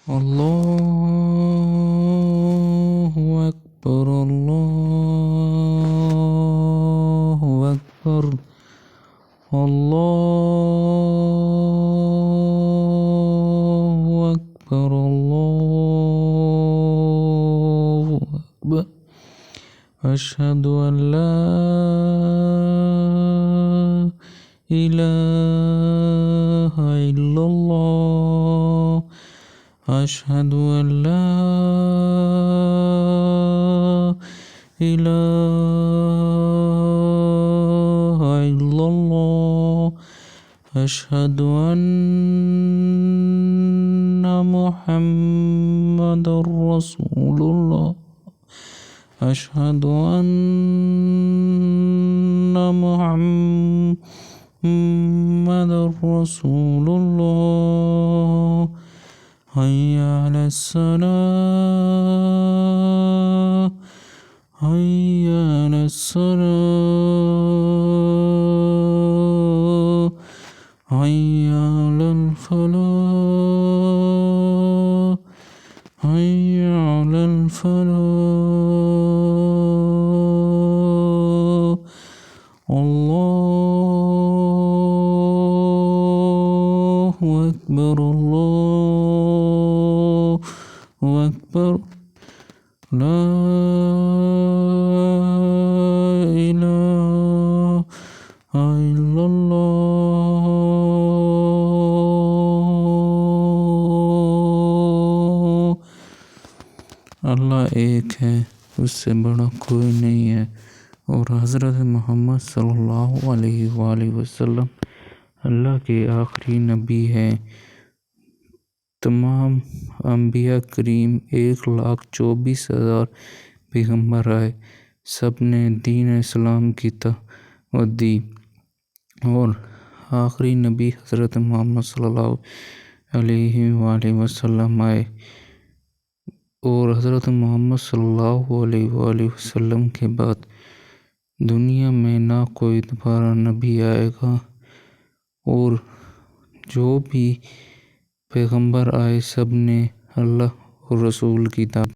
अल्लाहु अकबर अल्लाहु अकबर अल्लाहु अकबर अल्लाहु अकबर अशहदु अन ला इलाहा इल्लल्लाह अशहदु अन ला इलाहा इल्लल्लाह अशहदु अन्ना मुहम्मदुर रसूलुल्लाह अशहदु अन्ना मुहम्मदुर रसूलुल्लाह हय्या अलस्सलाह हय्या अलस्सलाह हय्या अलल फलाह हय्या अलल फलाह अल्लाहु अकबर अल्लाहु अकबर ला इलाहा इल्लल्लाह। अल्लाह एक है, उससे बड़ा कोई नहीं है और हज़रत मोहम्मद सल्लल्लाहु अलैहि वसल्लम अल्लाह के आखिरी नबी हैं। तमाम अंबिया करीम 1,24,000 पैगंबर आए, सब ने दीन इस्लाम की दावत दी और आखिरी नबी हज़रत मोहम्मद सल्लल्लाहु अलैहि वसल्लम आए और हज़रत मोहम्मद सल्लल्लाहु अलैहि वसल्लम के बाद दुनिया में ना कोई दोबारा नबी आएगा और जो भी पैगंबर आए सब ने अल्लाह और रसूल की दावत